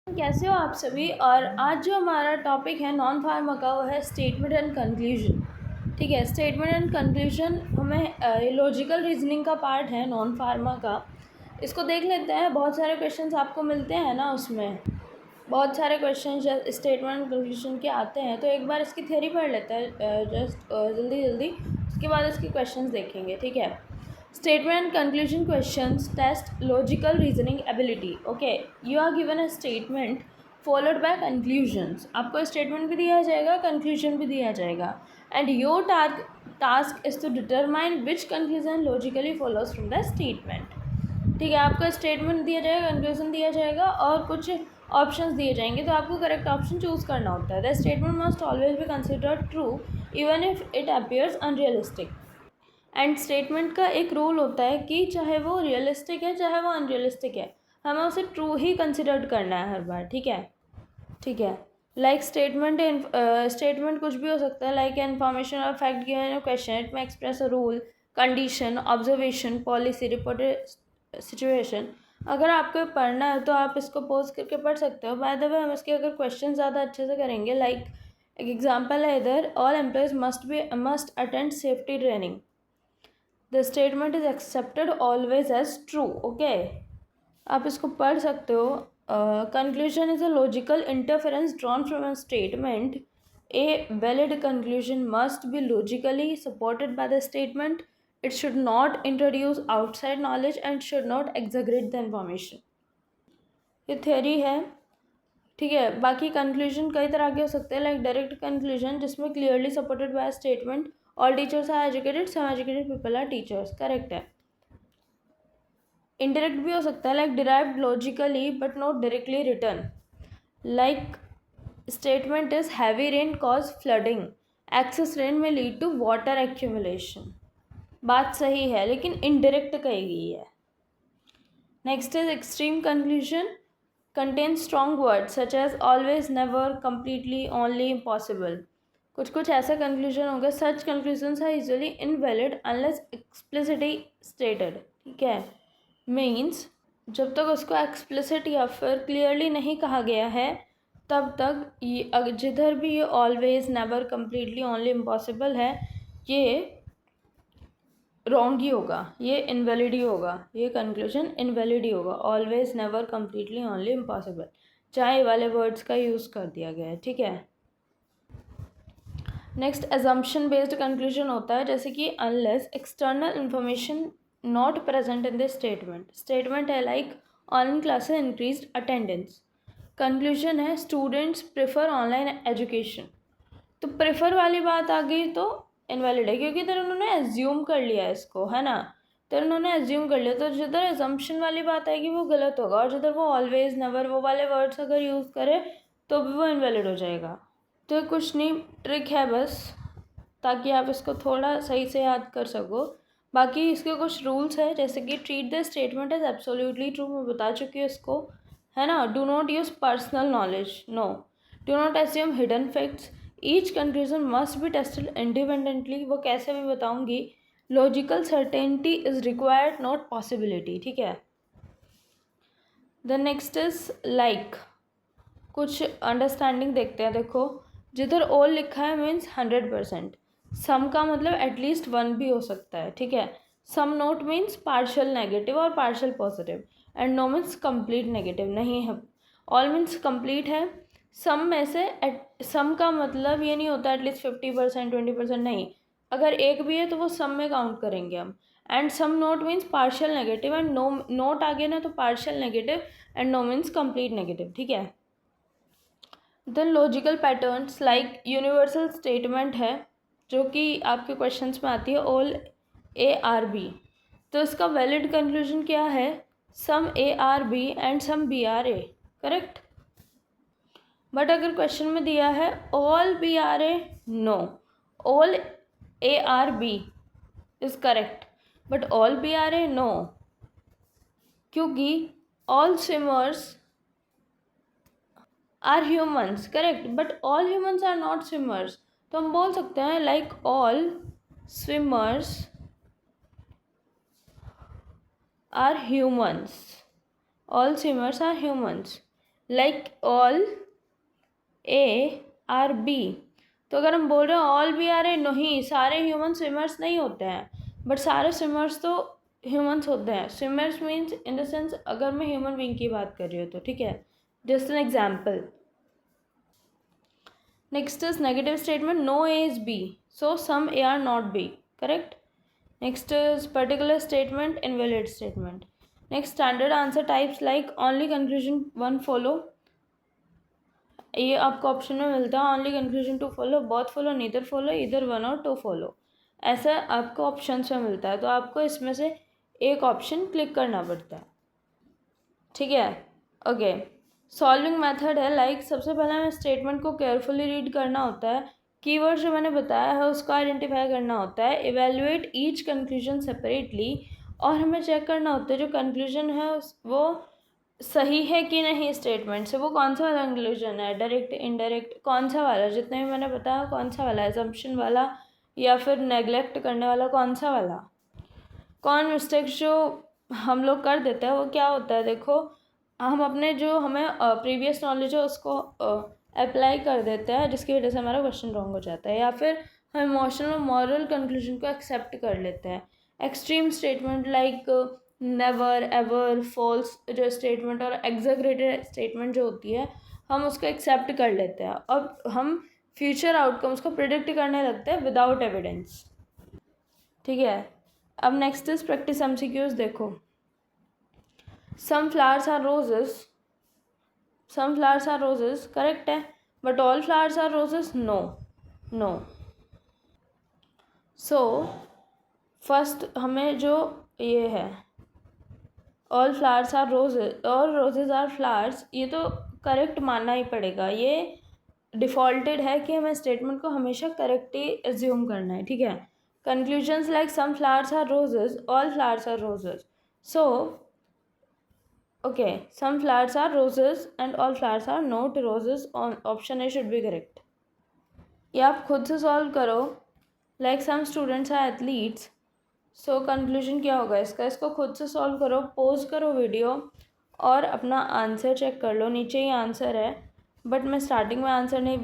कैसे हो आप सभी। और आज जो हमारा टॉपिक है नॉन फार्मा का वो है स्टेटमेंट एंड कंक्लूजन। ठीक है, स्टेटमेंट एंड कंक्लूजन हमें लॉजिकल रीजनिंग का पार्ट है नॉन फार्मा का। इसको देख लेते हैं। बहुत सारे क्वेश्चंस आपको मिलते हैं ना, उसमें बहुत सारे क्वेश्चन स्टेटमेंट एंड कंक्लूजन के आते हैं। तो एक बार इसकी थ्योरी पढ़ लेते हैं जस्ट जल्दी जल्दी, उसके बाद इसके क्वेश्चंस देखेंगे। ठीक है, statement and conclusion questions test logical reasoning ability. Okay, you are given a statement followed by conclusions. आपको statement भी दिया जाएगा, conclusion भी दिया जाएगा, and your task is to determine which conclusion logically follows from the statement. ठीक है, आपको स्टेटमेंट दिया जाएगा, कंक्लूजन दिया जाएगा और कुछ ऑप्शंस दिए जाएंगे, तो आपको करेक्ट ऑप्शन चूज़ करना होता है। The statement must always be considered true even if it appears unrealistic. And statement का एक रूल होता है कि चाहे वो रियलिस्टिक है चाहे वो अनरियलिस्टिक है, हमें उसे ट्रू ही कंसिडर करना है हर बार। ठीक है, ठीक है। लाइक स्टेटमेंट कुछ भी हो सकता है, लाइक इन्फॉर्मेशन और फैक्ट गिवन क्वेश्चन, इट में express a rule, condition, observation, policy, reported situation. अगर आपको पढ़ना है तो आप इसको पोज करके पढ़ सकते हो। बाय द वे, हम इसके अगर क्वेश्चन ज़्यादा अच्छे से करेंगे, लाइक एक एग्जाम्पल है इधर, all employees must attend safety training. The statement is accepted always as true. Okay, आप इसको पढ़ सकते हो। Conclusion is a logical interference drawn from a statement. A valid conclusion must be logically supported by the statement. It should not introduce outside knowledge and should not exaggerate the information. ये theory है। ठीक है, बाकी conclusion कई तरह के हो सकते हैं, लाइक डायरेक्ट कंक्लूजन जिसमें clearly supported by statement, all teachers are educated, some educated people are teachers, correct है। इनडायरेक्ट भी हो सकता है, like derived logically but not directly return, like statement is heavy rain cause flooding, excess rain में lead to water accumulation. बात सही है लेकिन इनडायरेक्ट कही गई है। Next is extreme conclusion contains strong words such as always, never, completely, only, impossible. कुछ ऐसा कंक्लूजन होगा। सच conclusions are usually invalid unless explicitly stated. ठीक है, मीन्स जब तक उसको एक्सप्लिसिट या फिर क्लियरली नहीं कहा गया है तब तक ये जिधर भी ये always, never, completely, only, impossible है, ये रॉन्ग ही होगा, ये इनवैलिड ही होगा, ये कंक्लूजन इनवैलिड ही होगा। Always, never, completely, only, impossible, चाहे वाले वर्ड्स का यूज़ कर दिया गया है। ठीक है, नेक्स्ट एजम्पशन बेस्ड कंक्लूजन होता है, जैसे कि unless external information not present in the statement. Statement है like online classes increased attendance. Conclusion है स्टूडेंट्स प्रेफर ऑनलाइन एजुकेशन। तो प्रेफर वाली बात आ गई तो इनवैलिड है, क्योंकि इधर उन्होंने एज्यूम कर लिया इसको, है ना। तो उन्होंने एज्यूम कर लिया, तो जिधर एजम्पशन वाली बात आएगी वो गलत होगा, और जिधर वो ऑलवेज, नेवर, वो वाले वर्ड्स अगर यूज़ करे तो भी वो इनवैलिड हो जाएगा। तो कुछ नहीं, ट्रिक है बस, ताकि आप इसको थोड़ा सही से याद कर सको। बाकी इसके कुछ रूल्स है, जैसे कि treat the statement as absolutely true, मैं बता चुकी हूँ इसको, है ना। Do not use personal knowledge, no. Do not assume hidden facts. Each conclusion must be tested independently, वो कैसे भी बताऊंगी। Logical certainty is required not possibility. ठीक है, द नेक्स्ट इज लाइक कुछ अंडरस्टैंडिंग देखते हैं। देखो, जिधर ऑल लिखा है मीन्स 100%, सम का मतलब एटलीस्ट 1 भी हो सकता है। ठीक है, some not means partial negative और partial positive, and no means complete negative नहीं है। ऑल मीन्स कंप्लीट है। सम में से सम का मतलब ये नहीं होता एटलीस्ट 50%, 20%, नहीं। अगर एक भी है तो वो सम में काउंट करेंगे हम। And some not means partial negative, and no not आगे ना तो partial negative, and no means complete negative. ठीक है, then logical patterns like universal statement है जो कि आपके क्वेश्चंस में आती है, ऑल ए आर बी। तो इसका वैलिड कंक्लूजन क्या है, some A are b and some b are a, correct. But अगर क्वेश्चन में दिया है all b are a, no, all a are b is correct, but all b are a no, क्योंकि all swimmers are humans, correct, but all humans are not swimmers. तो हम बोल सकते हैं like all swimmers are humans, all swimmers are humans, like all a are b. तो अगर हम बोल रहे हैं ऑल बी आर ए, नहीं, सारे ह्यूमन स्विमर्स नहीं होते हैं, बट सारे स्विमर्स तो ह्यूमंस होते हैं। Swimmers means in the sense अगर मैं ह्यूमन बीइंग की बात कर रही हूँ तो, ठीक है, just an example. Next is negative statement, no A is B, so some A are not B, correct. Next is particular statement, invalid statement. Next standard answer types like only conclusion one follow, ये आपको option में मिलता है, only conclusion two follow, both follow, neither follow, either one और two follow, ऐसा आपको option में मिलता है। तो आपको इसमें से एक ऑप्शन क्लिक करना पड़ता है, ठीक है। ओके, सॉल्विंग मेथड है लाइक सबसे पहले हमें स्टेटमेंट को केयरफुली रीड करना होता है, कीवर्ड जो मैंने बताया है उसको आइडेंटिफाई करना होता है, इवेल्युएट ईच कंक्लूजन सेपरेटली, और हमें चेक करना होता है जो कंक्लूजन है वो सही है कि नहीं स्टेटमेंट से, वो कौन सा वाला कंक्लूजन है, डायरेक्ट इनडायरेक्ट, कौन सा वाला, जितने भी मैंने बताया कौन सा वाला, एजम्पशन वाला या फिर नेग्लेक्ट करने वाला, कौन सा वाला। कौन मिस्टेक्स जो हम लोग कर देते हैं वो क्या होता है, देखो हम अपने जो हमें प्रीवियस नॉलेज है उसको अप्लाई कर देते हैं, जिसकी वजह से हमारा क्वेश्चन रॉन्ग हो जाता है, या फिर हम इमोशनल और मॉरल कंक्लूजन को एक्सेप्ट कर लेते हैं। Extreme statement like never, ever, false जो स्टेटमेंट और एग्जैगरेटेड स्टेटमेंट जो होती है हम उसको एक्सेप्ट कर लेते हैं और हम फ्यूचर आउटकम्स को प्रिडिक्ट करने लगते हैं विदाउट एविडेंस, ठीक है। अब नेक्स्ट इज प्रैक्टिस एमसीक्यूज। देखो, some flowers are roses, some flowers are roses correct है, but all flowers are roses, no, no. So first हमें जो ये है ऑल फ्लावर्स आर रोजेज और रोजेज आर फ्लावर्स, ये तो करेक्ट मानना ही पड़ेगा, ये डिफ़ॉल्टेड है कि हमें स्टेटमेंट को हमेशा करेक्ट ही एज्यूम करना है, ठीक है। Conclusions like some flowers are roses, all flowers are roses, so okay, some flowers are roses and all flowers are not roses, option A should be correct. ये आप खुद से सॉल्व करो, like some students are athletes, so conclusion क्या होगा इसका, इसको खुद से सॉल्व करो, पॉज करो वीडियो और अपना आंसर चेक कर लो, नीचे ही आंसर है, बट मैं स्टार्टिंग में आंसर नहीं,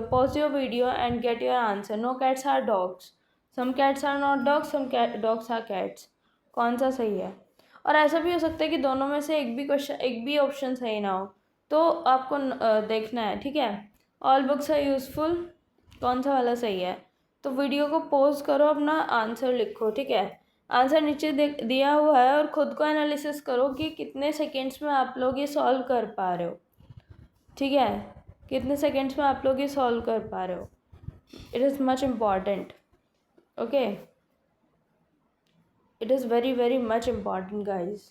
pause your video and get your answer. No cats are dogs, some cats are not dogs, some dogs are cats, कौन सा सही है। और ऐसा भी हो सकता है कि दोनों में से एक भी ऑप्शन सही ना हो, तो आपको देखना है, ठीक है। ऑल बुक्स आर यूजफुल, कौन सा वाला सही है। तो वीडियो को पॉज करो, अपना आंसर लिखो, ठीक है। आंसर नीचे दिया हुआ है और ख़ुद को एनालिसिस करो कि कितने सेकेंड्स में आप लोग ये सॉल्व कर पा रहे हो, ठीक है, कितने सेकेंड्स में आप लोग ये सॉल्व कर पा रहे हो। It is much important, okay, it is very very much important guys.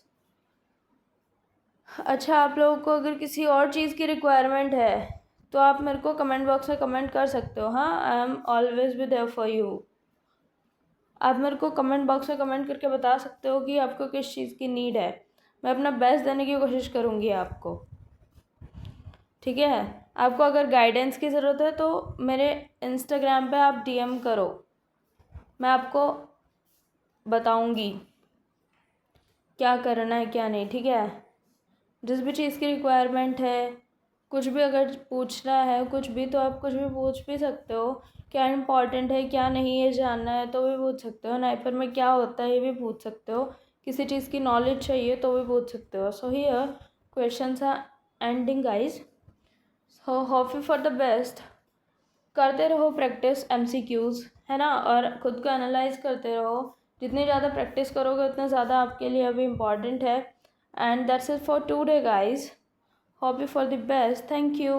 अच्छा, आप लोगों को अगर किसी और चीज़ की रिक्वायरमेंट है तो आप मेरे को कमेंट बॉक्स में कमेंट कर सकते हो, हाँ, I am always be there for you. आप मेरे को कमेंट बॉक्स में कमेंट करके बता सकते हो कि आपको किस चीज़ की नीड है, मैं अपना बेस्ट देने की कोशिश करूँगी आपको, ठीक है। आपको अगर गाइडेंस की ज़रूरत है तो मेरे इंस्टाग्राम पे आप डीएम करो, मैं आपको बताऊँगी क्या करना है क्या नहीं, ठीक है। जिस भी चीज़ की रिक्वायरमेंट है, कुछ भी अगर पूछना है कुछ भी, तो आप कुछ भी पूछ भी सकते हो, क्या इम्पॉर्टेंट है क्या नहीं ये जानना है तो भी पूछ सकते हो, नाइपर में क्या होता है ये भी पूछ सकते हो, किसी चीज़ की नॉलेज चाहिए तो भी पूछ सकते हो। So here questions are ending guys, so hope you for the best. करते रहो प्रैक्टिस एमसीक्यूज़, है ना, और ख़ुद को एनालाइज करते रहो, जितनी ज़्यादा प्रैक्टिस करोगे उतना ज़्यादा आपके लिए अभी इम्पॉर्टेंट है। And that's it for today guys, hope you for the best, thank you।